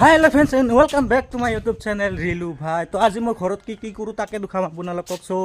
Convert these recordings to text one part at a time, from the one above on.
Hi hello friends and welcome back to my YouTube channel Rilu भाई। तो आज मैं घर की करूँ ताके देखाम आपलोक। सो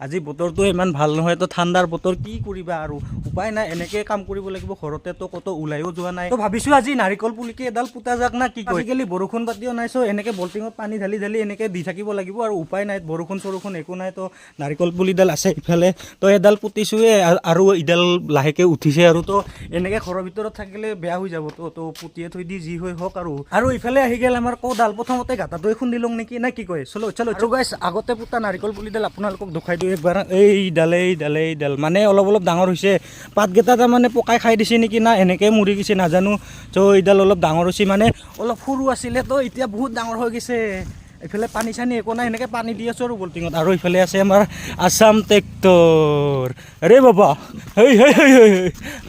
आज बतर तो इमान ভাল নহয়, तो ঠাণ্ডাৰ বতৰ কি কৰিবা আৰু উপায় নাই, এনেকৈ কাম কৰিব লাগিব ঘৰতে। তো কত ওলাইও যোৱা নাই, তো ভাবিছো আজি নাৰিকল পুলিকে এডাল পুতা যাক না কি কয়। আজিকালি বৰষুণ পাতিও নাই, সো এনেকৈ বল্টিঙত পানী ঢালি ঢালি এনেকৈ দি থাকিব লাগিব আৰু উপায় নাই, বৰষুণ চৰষুণ একো নাই। তো নাৰিকল পুলিডাল আছে ইফালে, তো এডাল পুতিছোৱে আৰু ইডাল লাহেকৈ উঠিছে আৰু। তো এনেকৈ ঘৰৰ ভিতৰত থাকিলে বেয়া হৈ যাব, তো পুতিয়ে থৈ দি যি হৈ হওক আৰু ইফালে আহি গেল আমাৰ কোডাল। প্ৰথমতে গাঁতাটোৱে খুন্দি লওঁ নেকি না কি কয়। চলো চলো আৰু গাইছ, আগতে পুতা নাৰিকল পুলিডাল আপোনালোকক দেখাই দিওঁ একবাৰ। এইডাল মানে অলপ ডাঙৰ হৈছে, পাতকেইটা তাৰমানে পকাই খাই দিছে নেকি না এনেকৈ মৰি গৈছে নাজানো। চ' এইডাল অলপ ডাঙৰ হৈছে, মানে অলপ সৰু আছিলে তো এতিয়া বহুত ডাঙৰ হৈ গৈছে। এইফালে পানী চানী একো নাই, এনেকৈ পানী দি আছোঁ আৰু বল্টিঙত। আৰু এইফালে আছে আমাৰ আছাম ট্ৰেক্টৰ। আৰে বাবা হেই হেই হেই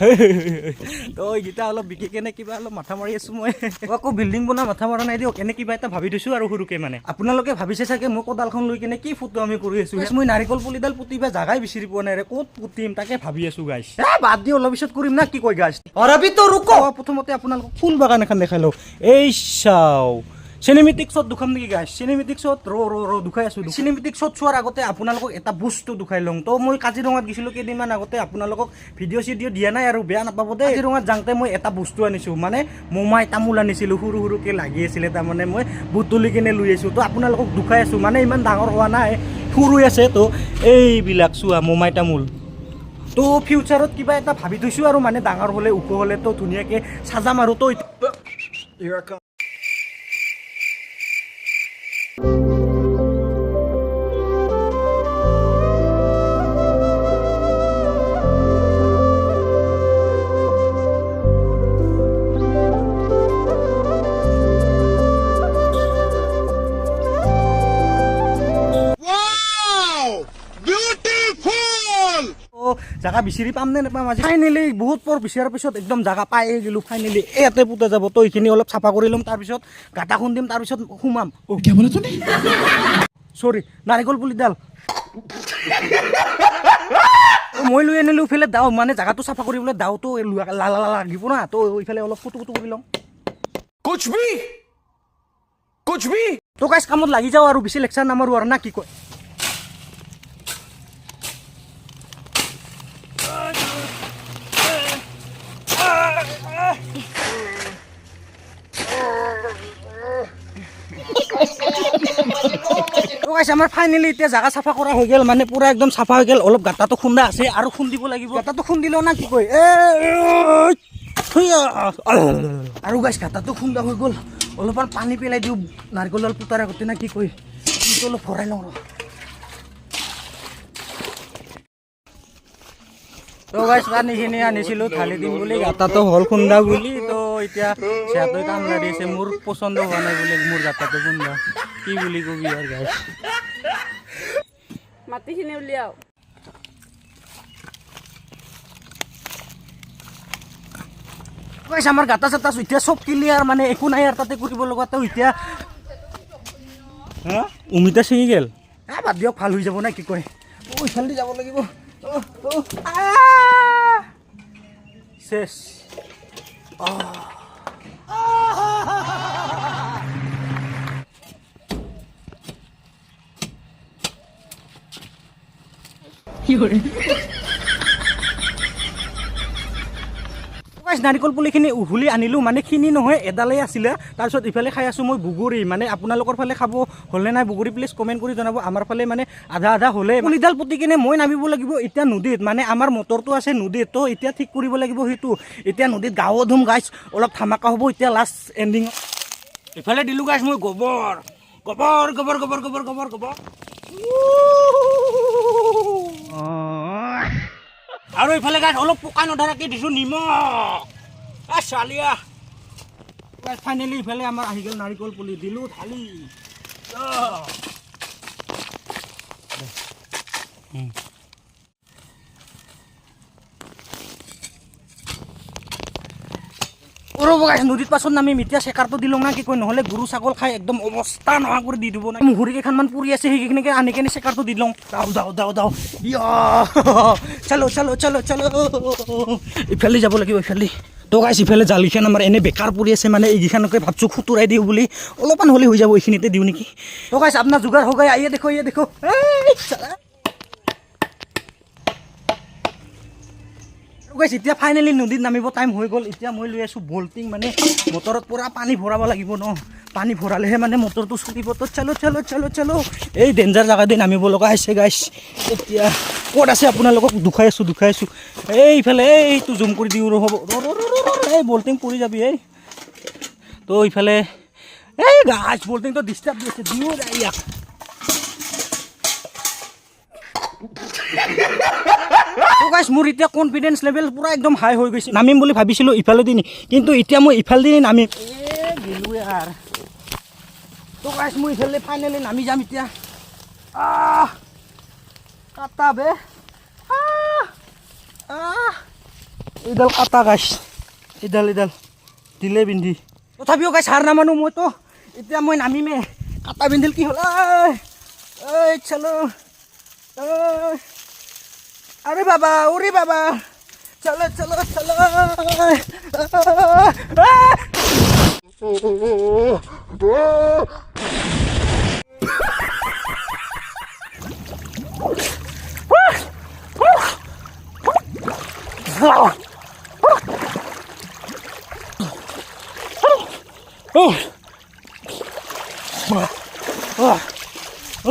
হেই তো এইকেইটা অলপ বিকি কেনে কিবা অলপ মাথা মাৰি আছোঁ মই। আকৌ বিল্ডিং বনোৱা মাথা মৰা নাই দিয়ক, এনে কিবা এটা ভাবি থৈছোঁ আৰু সৰুকৈ। মানে আপোনালোকে ভাবিছে চাগে মই কোদালখন লৈ কেনে কি ফটো আমি কৰি আছোঁ। মই নাৰিকল পুলিডাল পুতিবা জাগাই বিচাৰি পোৱা নাই, ক'ত পুতিম তাকে ভাবি আছোঁ গাইছ। বাদ দি অলপ পিছত কৰিম না কি কয় গাইছ। অৰবিতো ৰুক, প্ৰথমতে আপোনালোকক ফুল বাগান এখন দেখাই লওঁ। এই চাওঁ চিনেমেটিক শ্বট দুখাম নেকি গাইছ। চিনেমেটিক শ্বট ৰ দুখাই আছোঁ। চিনেমেটিক শ্বট চোৱাৰ আগতে আপোনালোকক এটা বস্তু দুখাই লওঁ। তো মই কাজিৰঙাত গৈছিলোঁ কেইদিনমান আগতে, আপোনালোকক ভিডিঅ' চিডিঅ' দিয়া নাই আৰু বেয়া নাপাব দেই। কাজিৰঙাত যাওঁতে মই এটা বস্তু আনিছোঁ, মানে মোমাই তামোল আনিছিলোঁ, সৰু সৰুকৈ লাগি আছিলে, তাৰমানে মই বুটলি কিনে লৈ আহিছোঁ। তো আপোনালোকক দুখাই আছোঁ, মানে ইমান ডাঙৰ হোৱা নাই, সৰু আছে। তো এইবিলাক চোৱা মোমাই তামোল। তো ফিউচাৰত কিবা এটা ভাবি থৈছোঁ আৰু, মানে ডাঙৰ হ'লে ওখ হ'লে তো ধুনীয়াকৈ চাজাম আৰু। তো জাগা বিচাৰি পাম নে নাপাম আজি। ফাইনেলি বহুত পৰ বিচাৰাৰ পিছত একদম জাগা পাই গ'লোঁ। ফাইনেলি ইয়াতে পুতা যাব। তো এইখিনি অলপ চাফা কৰি ল'ম, তাৰপিছত গাঁটা খুন্দিম, তাৰপিছত সোমাম। চৰি নাৰিকল পুলিডাল মই লৈ আনিলোঁ। ইফালে দাও, মানে জাগাটো চাফা কৰিবলৈ দাওটো লাগিব না। তো ইফালে অলপ ফুটো কৰি লওঁ। কুছ ভি তো গাইছ, কামত লাগি যাওঁ আৰু বেছি লেকচাৰ নামাৰো আৰু না কি কয়। আমাৰ ফাইনেলি এতিয়া জাগা চাফা কৰা হৈ গ'ল, মানে পুৰা একদম চাফা হৈ গ'ল। অলপ গাঁটাটো খুন্দা আছে আৰু খুন্দিব লাগিব। গাঁটাটো খুন্দিলেও না কি কয় আৰু গাইছ, গাঁটাটো খুন্দা হৈ গ'ল। অলপমান পানী পেলাই দিওঁ নাৰিকলডাল পুতাৰ আগতে না কি কয়। অলপ ভৰাই লওঁ ৰ। তো গাইছ, পানীখিনি আনিছিলোঁ ঢালি দিম বুলি, গাঁটাটো হ'ল খুন্দা বুলি। তো এতিয়া সিহঁতে কাম লাগি আছে, মোৰ পচন্দ হোৱা নাই বোলে মোৰ গাঁটাটো খুন্দা। কি বুলি কবি আৰু গাইছ। মাটিখিনি উলিয়াও। গাইছ, আমাৰ গাঁটা চাটা এতিয়া চব ক্লিয়াৰ, মানে একো নাই আৰু তাতে কৰিব লগা। তো এতিয়া অমিতা ছিঙি গ'ল। বাদ দিয়ক, ভাল হৈ যাব না কি কয়। ইফালে যাব লাগিব। শেষ নাৰিকল পুলিখিনি উঘলি আনিলোঁ, মানে খিনি নহয় এডালেই আছিলে। তাৰপিছত ইফালে খাই আছোঁ মই বগৰী। মানে আপোনালোকৰ ফালে খাব হ'লে নাই বগৰী, প্লিজ কমেণ্ট কৰি জনাব। আমাৰ ফালে মানে আধা আধা হ'লে পুলিডাল পুতি কিনে মই নামিব লাগিব এতিয়া নদীত। মানে আমাৰ মটৰটো আছে নদীত, তো এতিয়া ঠিক কৰিব লাগিব সেইটো। এতিয়া নদীত গাঁও ধুম গাইছ, অলপ ধামাকা হ'ব এতিয়া লাষ্ট এণ্ডিং। ইফালে দিলোঁ গাইছ মই গোবৰ গোবৰ গোবৰ গোবৰ গোবৰ গোবৰ গোবৰ আৰু এইফালে গাইছ অলপ পকা নধৰাকৈ দিছোঁ নিমখ। চালিয়া ফাইনেলি ইফালে আমাৰ আহি গ'ল নাৰিকল পুলি, দিলোঁ ঢালি। ৰ'ব গাইছ, নদীত পাছত নামিম। এতিয়া চেকাৰটো দিলোঁ না কি কয়, নহ'লে গৰু ছাগল খাই একদম অৱস্থা নোহোৱা কৰি দি দিব না। মুহুৰি কেইখনমান পৰি আছে, সেইখিনিকে আনি কেনে চেকাৰটো দি লওঁ। যাওঁ চলো চলো চলো চলো। ইফালে যাব লাগিব, ইফালে তো গাইছ ইফালে জালিখন আমাৰ এনে বেকাৰ পৰি আছে মানে এইকেইখনকে ভাবছোঁ খুতুৰাই দিওঁ বুলি অলপমান হ'লে হৈ যাব এইখিনিতে দিওঁ নেকি তো গাইছ আপোনাৰ যোগাৰ হৈ গৈ আইয়ে দেখো গাইছ এতিয়া ফাইনেলি নদীত নামিব টাইম হৈ গ'ল এতিয়া মই লৈ আছোঁ বল্টিং মানে মটৰত পূৰা পানী ভৰাব লাগিব ন পানী ভৰালেহে মানে মটৰটো চলিব তো চলো এই ডেঞ্জাৰ জেগা দি নামিব লগা হৈছে গাইছ এতিয়া ক'ত আছে আপোনালোকক দুখাই আছোঁ এইফালে এইটো জুম কৰি দিওঁ ৰ'ব এই বল্টিং পৰি যাবি এই তো ইফালে এই গাইছ বল্টিংটো ডিষ্টাৰ্ব দি আছে দিওঁ ইয়াক তো গাইছ মোৰ এতিয়া কনফিডেন্স লেভেল পুৰা একদম হাই হৈ গৈছে নামিম বুলি ভাবিছিলোঁ ইফালেদি কিন্তু এতিয়া মই ইফালেদি নামিম গেলোঁ ইয়াৰ তো গাইছ মই ইফালে ফাইনেলি নামি যাম এতিয়া কাটা বে এইডাল কাটা গাইছ এইডাল দিলে বিন্ধি তথাপিও গাইছ হাৰ নামানো মইতো এতিয়া মই নামিমে কাটা বিন্ধিল কি হ'ল ঐ চলো अरे बाबा चलो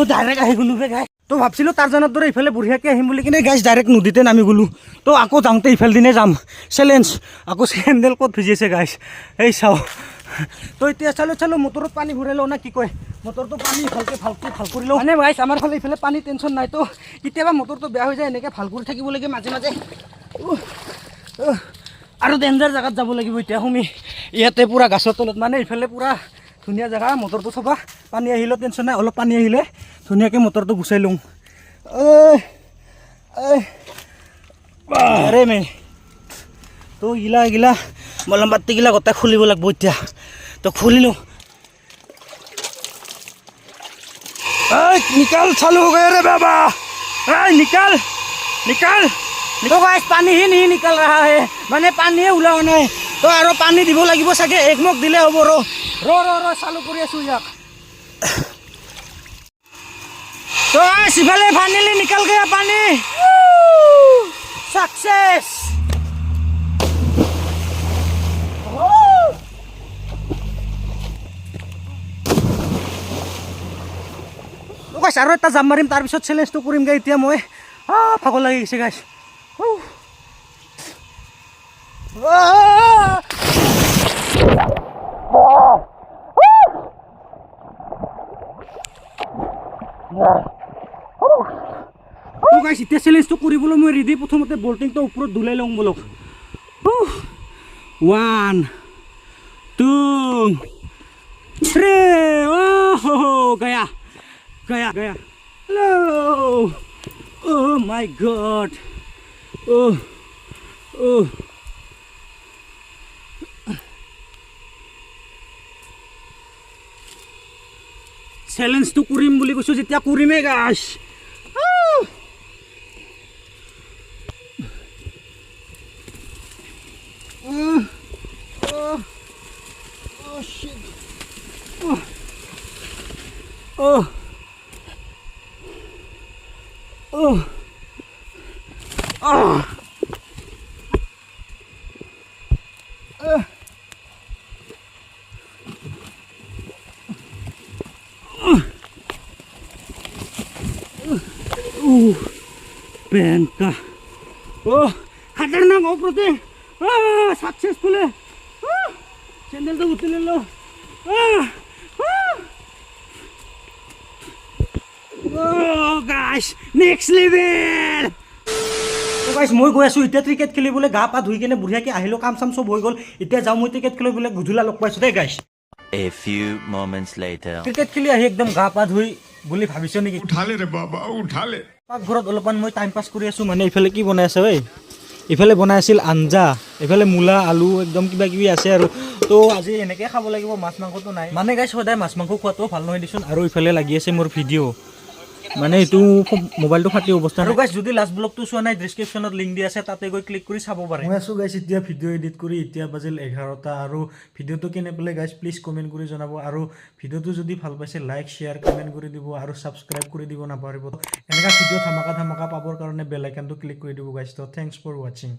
डायरेक्ट आহি গ'লো বে গাই তো ভাবছিলোঁ টাৰজানৰ দৰে ইফালে বঢ়িয়াকৈ আহিম বুলি কিনে গাইছ ডাইৰেক্ট নদীতে নামি গ'লোঁ তো আকৌ যাওঁতে ইফালে দিনে যাম চেলেঞ্জ আকৌ চেণ্ডেল ক'ত ভিজিছে গাইছ এই চাওঁ তো এতিয়া চালো মটৰত পানী ভৰাই লওঁ না কি কয় মটৰটো পানী ভালকৈ ভাল কৰি লওঁ মানে গাইছ আমাৰ ফালে ইফালে পানী টেনশ্যন নাই তো কেতিয়াবা মটৰটো বেয়া হৈ যায় এনেকৈ ভাল কৰি থাকিব লাগে মাজে আৰু ডেঞ্জাৰ জেগাত যাব লাগিব এতিয়া শুমি ইয়াতে পূৰা গাছৰ তলত মানে ইফালে পূৰা ধুনীয়া জেগা মটৰটো থবা পানী আহিলেও টেনশ্যন নাই অলপ পানী আহিলে ধুনীয়াকৈ মটৰটো গুচাই লওঁ আৰে মে তো গিলা মলম বাতিগিলা গোটেই খুলিব লাগিব এতিয়া তো খুলিলোঁ निकाल चालू हो गए रे बाबा निकाल तो गाइस पानी ही नहीं निकल रहा है मैंने पानी उलाओ नहीं तो आरो पानी দিব লাগিব সাগে এক মগ দিলে হ'ব ৰ চালু কৰি আছো ইয়াক तो सिफाले फाइनली निकल गया पानी सक्सेस तो गाइस आरो এটা জাম মাৰিম তাৰ পিছত চ্যালেঞ্জটো কৰিম গাই এতিয়া মই ভাগৰ লাগি গৈছে গাইস तो गाइस इतना चैलेंज तो কৰিবলৈ মই ৰেডি প্ৰথমতে বল্টিংটো ওপৰত দুলাই লওঁ বলক 1 2 3 ओह गया hello oh my god oh challenge तो কৰিম বুলি কৈছো যেতিয়া কৰিমে guys Oh shit. Oh. Bengka. Oh, खतरनाक ऑपरेटिंग सक्सेसफुल है चैनल तो उतले लो गाइस नेक्स्ट लेवल तो गाइस মই গৈ আছো এতিয়া ক্ৰিকেট খেলিবলৈ গা পা ধুই কিনে বুঢ়িয়াকে আহিলো কাম চাম সব হৈ গল এতিয়া যাও মই ক্ৰিকেট খেলিবলৈ গুধুলা লগ পাইছো দে guys A few moments later cricket খেলি আহি একদম গা পা ধুই বুলি ভাবিছো নেকি उठा ले रे बाबा उठा ले পাকঘৰত অলপমান মই টাইম পাস কৰি আছো মানে ইফালে কি বনাই আছে ঐ ইফালে বনাই আছিল আঞ্জা ইফালে মূলা আলু একদম কিবা কিবি আছে আৰু তো আজি এনেকৈ খাব লাগিব মাছ মাংসটো নাই মানে গাইছ সদায় মাছ মাংস খোৱাটো ভাল নহয় দিছোন আৰু ইফালে লাগি আছে মোৰ ভিডিঅ' মানে এইটো মোবাইলটো ফাটি অৱস্থা আৰু গাইছ যদি লাষ্ট ব্লগটো চোৱা নাই ডেছক্ৰিপশ্যনত লিংক দি আছে তাতে গৈ ক্লিক কৰি চাব পাৰে মই আছোঁ গাইছ এতিয়া ভিডিঅ' এডিট কৰি এতিয়া বাজিল 11টা আৰু ভিডিঅ'টো কেনে পালে গাইছ প্লিজ কমেণ্ট কৰি জনাব আৰু ভিডিঅ'টো যদি ভাল পাইছে লাইক শ্বেয়াৰ কমেণ্ট কৰি দিব আৰু ছাবস্ক্ৰাইব কৰি দিব নাপাহৰিব এনেকুৱা ভিডিঅ' ধামাকা পাবৰ কাৰণে বেল আইকনটো ক্লিক কৰি দিব গাইছ তো থেংকছ ফৰ ৱাচিং